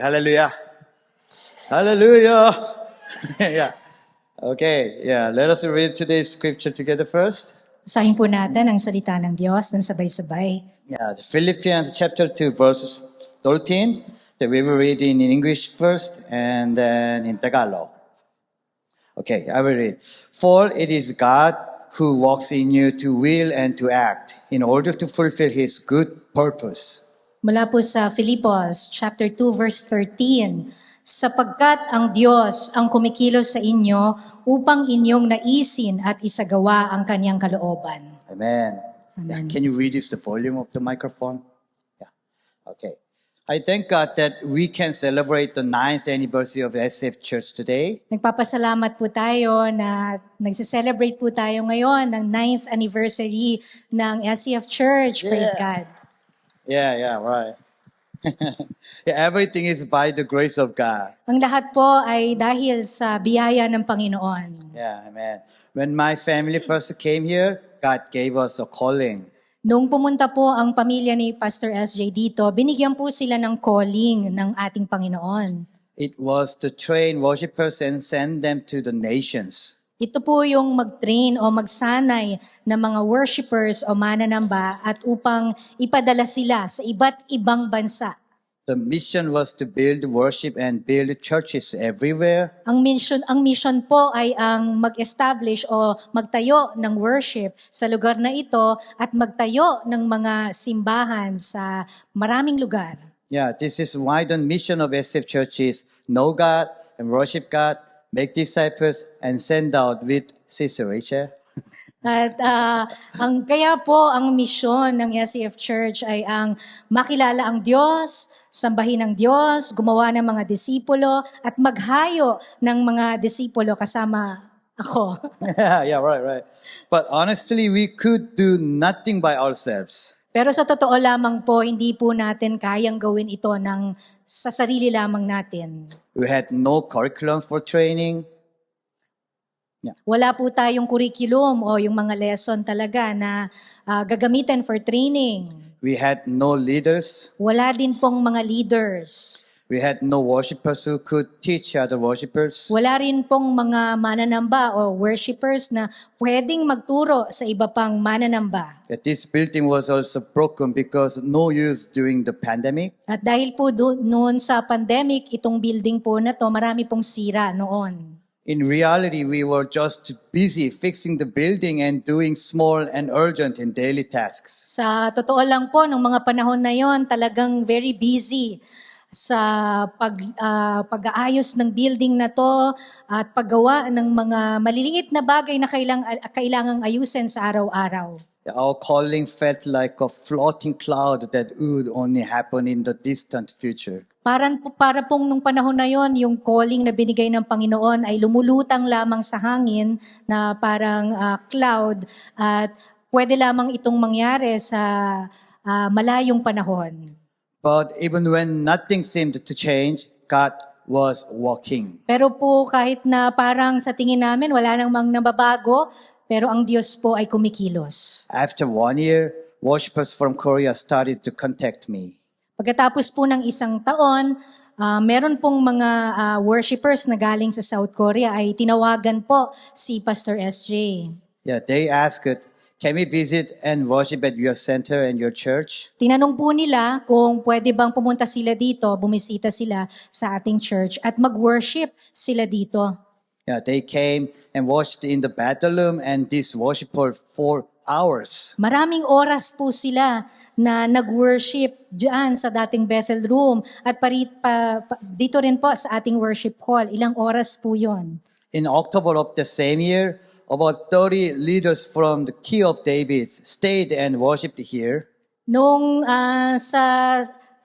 hallelujah. Hallelujah. Yeah. Okay, yeah. Let us read today's scripture together first. Basahin po natin ang salita ng Diyos ng sabay-sabay. Yeah, Philippians chapter 2, verses 13. That we will read in English first and then in Tagalog. Okay, I will read. For it is God who works in you to will and to act in order to fulfill His good purpose. Mula po sa Filipos chapter 2 verse 13. Sapagkat ang Diyos ang kumikilos sa inyo upang inyong naisin at isagawa ang kanyang kalooban. Amen. Amen. Yeah, can you reduce the volume of the microphone? Yeah. Okay. I thank God that we can celebrate the 9th anniversary of SF Church today. Nagpapasalamat po tayo na nagse-celebrate po tayo ngayon ng 9th anniversary ng SCF Church. Praise God. Yeah, right. Yeah, everything is by the grace of God. Ang lahat po ay dahil sa biyaya ng Panginoon. Yeah, amen. When my family first came here, God gave us a calling. Nung pumunta po ang pamilya ni Pastor SJ dito, binigyan po sila ng calling ng ating Panginoon. It was to train worshipers and send them to the nations. Ito po yung mag-train o magsanay ng mga worshipers o mananamba at upang ipadala sila sa iba't ibang bansa. The mission was to build worship and build churches everywhere. Ang mission po ay ang mag-establish o magtayo ng worship sa lugar na ito at magtayo ng mga simbahan sa maraming lugar. Yeah, this is why the mission of SF Church is know God and worship God, make disciples, and send out with Sister Rachel. At kaya po ang misyon ng SCF Church ay ang makilala ang Diyos, sambahin ang Diyos, gumawa ng mga disipulo, at maghayo ng mga disipulo kasama ako. Yeah, right. But honestly, we could do nothing by ourselves. Pero sa totoo lamang po, hindi po natin kayang gawin ito sa sarili lamang natin. We had no curriculum for training. Wala po tayong curriculum o yung mga lesson talaga na gagamitin for training. We had no leaders. Wala din pong mga leaders. We had no worshipers who could teach other worshipers. Wala rin pong mga mananamba o worshipers na pwedeng magturo sa iba pang mananamba. This building was also broken because no use during the pandemic. At dahil po noon sa pandemic, itong building po na to, marami pong sira noon. In reality, we were just busy fixing the building and doing small and urgent and daily tasks. Sa totoo lang po, nung mga panahon na yon, talagang very busy sa pag-aayos ng building na to at paggawa ng mga maliliit na bagay na kailangang ayusin sa araw-araw. Our calling felt like a floating cloud that would only happen in the distant future. Para pong nung panahon na yon, yung calling na binigay ng Panginoon ay lumulutang lamang sa hangin na parang cloud at pwede lamang itong mangyari sa malayong panahon. But even when nothing seemed to change, God was working. Pero po kahit na parang sa tingin namin wala namang nababago, pero ang Diyos po ay kumikilos. After 1 year, worshipers from Korea started to contact me. Pagkatapos po ng isang taon, meron pong mga worshipers na galing sa South Korea ay tinawagan po si Pastor SJ. Yeah, they asked, can we visit and worship at your center and your church? Tinanong po nila kung pwede bang pumunta sila dito, bumisita sila sa ating church at mag-worship sila dito. Yeah, they came and worshiped in the Bethlehem and this worship for 4 hours. Maraming oras po sila na nag-worship diyan sa dating Bethel Room at dito rin po sa ating worship hall. Ilang oras po yon? In October of the same year, about 30 leaders from the Key of David stayed and worshipped here. Nung sa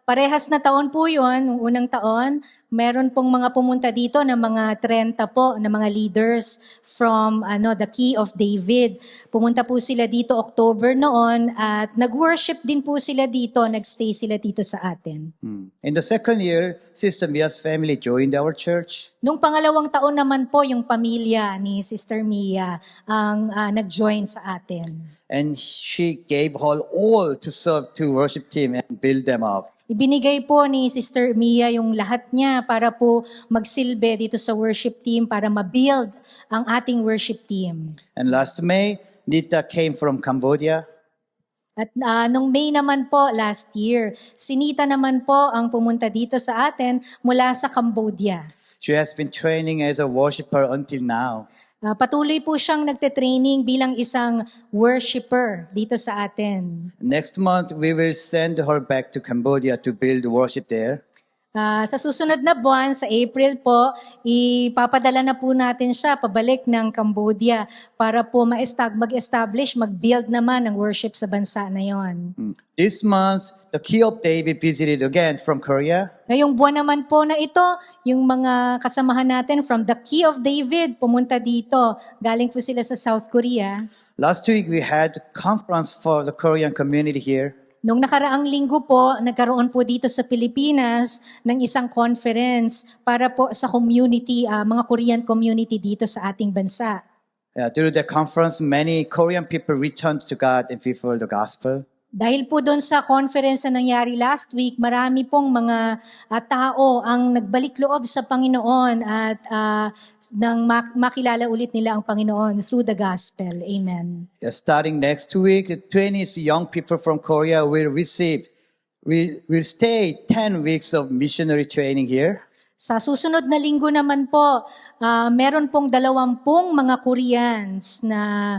parehas na taon po yon, nung unang taon, meron pong mga pumunta dito na mga 30 po na mga leaders from the Key of David. Pumunta po sila dito October noon at nag-worship din po sila dito, nagstay sila dito sa atin. In the second year, Sister Mia's family joined our church. Nung pangalawang taon naman po, yung pamilya ni Sister Mia ang nag-join sa atin. And she gave her all to serve to worship team and build them up. Ibinigay po ni Sister Mia yung lahat niya para po magsilbi dito sa worship team para ma-build ang ating worship team. And last May, Nita came from Cambodia. At nung May naman po last year, si Nita naman po ang pumunta dito sa atin mula sa Cambodia. She has been training as a worshiper until now. Patuloy po siyang nagte-training bilang isang worshiper dito sa atin. Next month, we will send her back to Cambodia to build worship there. Sa susunod na buwan, sa April po, ipapadala na po natin siya pabalik ng Cambodia para po mag-establish, mag-build naman ng worship sa bansa na yon. This month, the Key of David visited again from Korea. Ngayong buwan naman po na ito, yung mga kasamahan natin from the Key of David pumunta dito. Galing po sila sa South Korea. Last week, we had a conference for the Korean community here. Nung nakaraang linggo po, nagkaroon po dito sa Pilipinas ng isang conference para po sa community, mga Korean community dito sa ating bansa. Through the conference, many Korean people returned to God and fulfilled the gospel. Dahil po doon sa conference na nangyari last week, marami pong mga tao ang nagbalik loob sa Panginoon at nang makilala ulit nila ang Panginoon through the gospel. Amen. Starting next week, 20 young people from Korea will stay 10 weeks of missionary training here. Sa susunod na linggo naman po, meron pong 20 mga Koreans na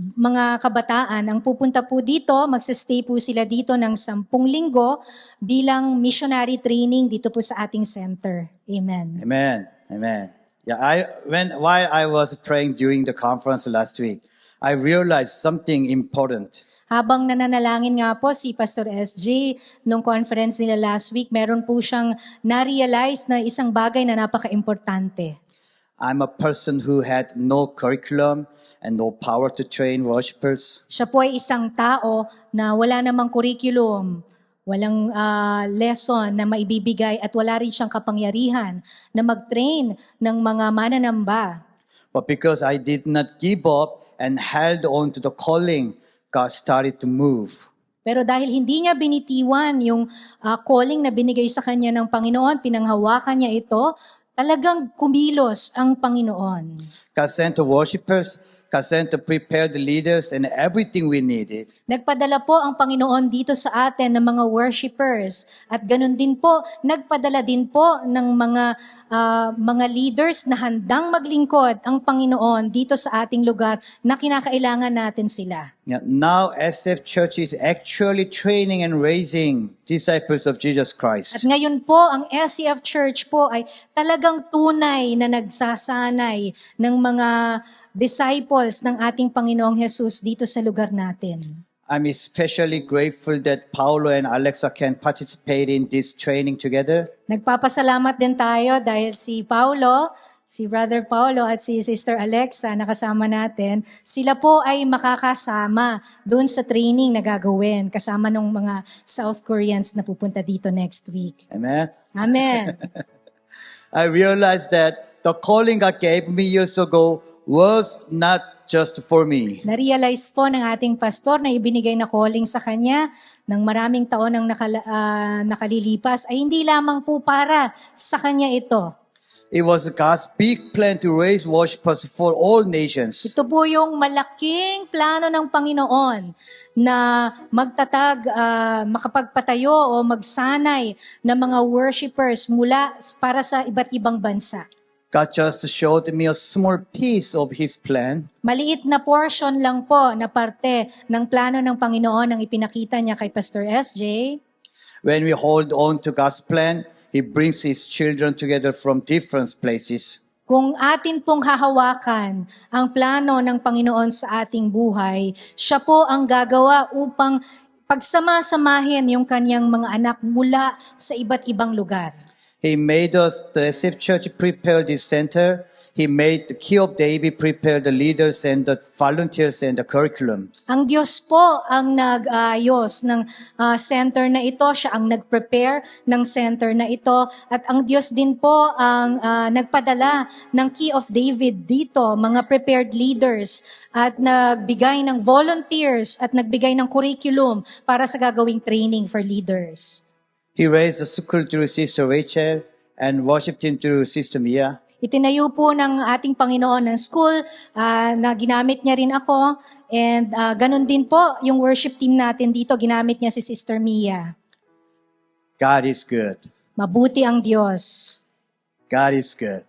mga kabataan ang pupunta po dito, magsistay po sila dito ng 10 linggo bilang missionary training dito po sa ating center. Amen. Amen. Amen. Yeah, while I was praying during the conference last week, I realized something important. Habang nananalangin nga po si Pastor SJ nung conference nila last week, meron po siyang na-realize na isang bagay na napaka-importante. I'm a person who had no curriculum and no power to train worshipers. Siya po ay isang tao na wala namang curriculum, walang lesson na maibibigay at wala rin siyang kapangyarihan na mag-train ng mga mananamba. But because I did not give up and held on to the calling, God started to move. Pero dahil hindi niya binitiwan yung calling na binigay sa kanya ng Panginoon, pinanghawakan niya ito, talagang kumilos ang Panginoon. God sent the worshipers, God sent to prepare the leaders and everything we needed. Nagpadala po ang Panginoon dito sa atin ng mga worshipers at ganun din po, nagpadala din po ng mga leaders na handang maglingkod ang Panginoon dito sa ating lugar na kinakailangan natin sila. Now SF Church is actually training and raising disciples of Jesus Christ. At ngayon po, ang SCF Church po ay talagang tunay na nagsasanay ng mga disciples ng ating Panginoong Jesus dito sa lugar natin. I'm especially grateful that Paulo and Alexa can participate in this training together. Nagpapasalamat din tayo dahil si Paulo, si Brother Paulo at si Sister Alexa na kasama natin, sila po ay makakasama doon sa training na gagawin kasama ng mga South Koreans na pupunta dito next week. Amen? Amen. I realized that the calling God gave me years ago was not just for me. Na-realize po ng ating pastor na ibinigay na calling sa kanya ng maraming taon ang nakalilipas ay hindi lamang po para sa kanya ito. It was God's big plan to raise worshipers for all nations. Ito po yung malaking plano ng Panginoon na magtatag, makapagpatayo o magsanay ng mga worshipers mula para sa iba't ibang bansa. God just showed me a small piece of His plan. Maliit na portion lang po na parte ng plano ng Panginoon ang ipinakita niya kay Pastor SJ. When we hold on to God's plan, He brings His children together from different places. Kung atin pong hahawakan ang plano ng Panginoon sa ating buhay, siya po ang gagawa upang pagsama-samahin yung kanyang mga anak mula sa iba't ibang lugar. He made us, the SF Church, prepare this center. He made the Key of David prepare the leaders and the volunteers and the curriculums. Ang Diyos po ang nag-ayos ng center na ito. Siya ang nag-prepare ng center na ito. At ang Diyos din po ang nagpadala ng Key of David dito, mga prepared leaders, at nagbigay ng volunteers at nagbigay ng curriculum para sa gagawing training for leaders. He raised a school through Sister Rachel and worship team through Sister Mia. Itinayo po ng ating Panginoon ng school na ginamit niya rin ako. And ganun din po yung worship team natin dito, ginamit niya si Sister Mia. God is good. Mabuti ang Diyos. God is good.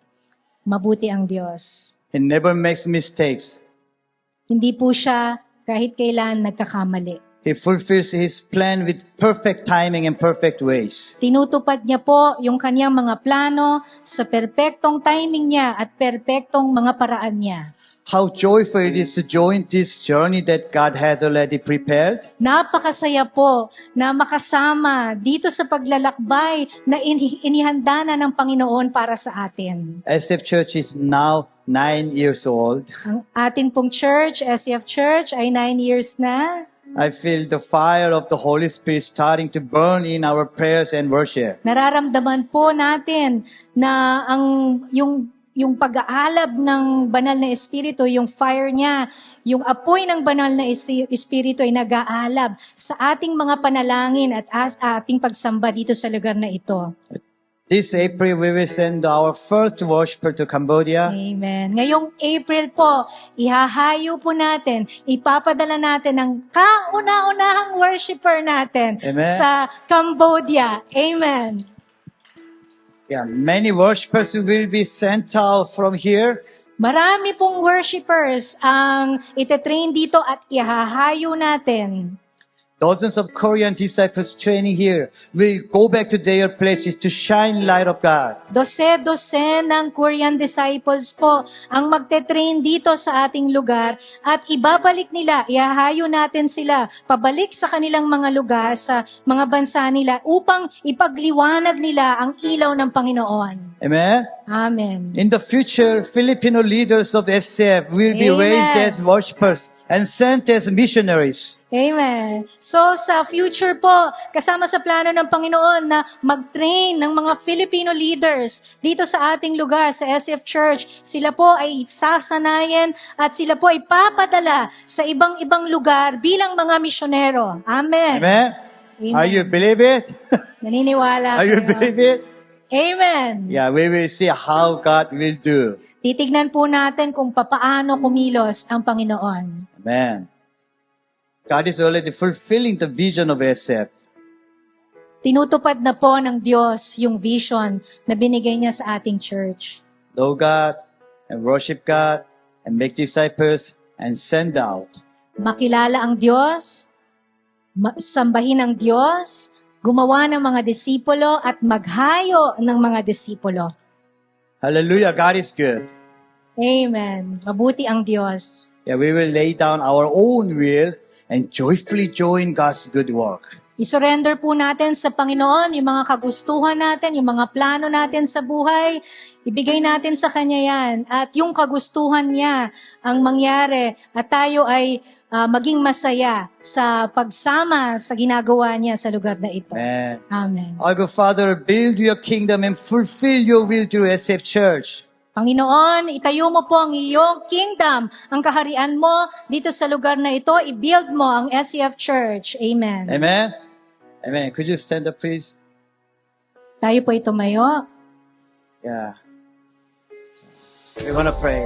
Mabuti ang Diyos. He never makes mistakes. Hindi po siya kahit kailan nagkakamali. He fulfills His plan with perfect timing and perfect ways. Tinutupad niya po yung kanyang mga plano sa perpektong timing niya at perpektong mga paraan niya. How joyful it is to join this journey that God has already prepared. Napakasaya po na makasama dito sa paglalakbay na inihanda na ng Panginoon para sa atin. SF Church is now 9 years old. Ang atin pong church, SCF Church, ay 9 years na. I feel the fire of the Holy Spirit starting to burn in our prayers and worship. Nararamdaman po natin na yung pag-aalab ng banal na espiritu, yung fire niya, yung apoy ng banal na espiritu ay nag-aalab sa ating mga panalangin at ating pagsamba dito sa lugar na ito. This April, we will send our first worshiper to Cambodia. Amen. Ngayong April po, ihahayo po natin, ipapadala natin ang kauna-unahang worshiper natin Amen. sa Cambodia. Amen. Yeah, many worshipers will be sent out from here. Marami pong worshipers ang itetrain dito at ihahayo natin. Dozens of Korean disciples training here will go back to their places to shine light of God. Dose-dose ng Korean disciples po ang magte-train dito sa ating lugar at ibabalik nila, ihahayo natin sila pabalik sa kanilang mga lugar, sa mga bansa nila upang ipagliwanag nila ang ilaw ng Panginoon. Amen? Amen. In the future, Filipino leaders of SF will be Amen. raised as worshipers and sent as missionaries. Amen. So sa future po, kasama sa plano ng Panginoon na mag-train ng mga Filipino leaders dito sa ating lugar, sa SF Church, sila po ay sasanayan at sila po ay papadala sa ibang-ibang lugar bilang mga misyonero. Amen. Amen? Amen. Are you believe it? Naniniwala Are you kayo? believe it? Amen. Yeah, we will see how God will do. Titignan po natin kung papaano kumilos ang Panginoon. Amen. God is already fulfilling the vision of SF. Tinutupad na po ng Diyos yung vision na binigay niya sa ating church. Know God and worship God and make disciples and send out. Makilala ang Diyos, sambahin ang Diyos, gumawa ng mga disipulo at maghayo ng mga disipulo. Hallelujah, God is good. Amen. Mabuti ang Diyos. Yeah, we will lay down our own will and joyfully join God's good work. I-surrender po natin sa Panginoon yung mga kagustuhan natin, yung mga plano natin sa buhay. Ibigay natin sa Kanya yan. At yung kagustuhan niya ang mangyari at tayo ay maging masaya sa pagsama sa ginagawa niya sa lugar na ito. Amen. Amen. Our good Father, build your kingdom and fulfill your will through SF Church. Panginoon, itayo mo po ang iyong kingdom, ang kaharian mo dito sa lugar na ito, i-build mo ang SCF Church. Amen. Amen. Amen. Could you stand up, please? Tayo po ay tumayo. Yeah. We want to pray.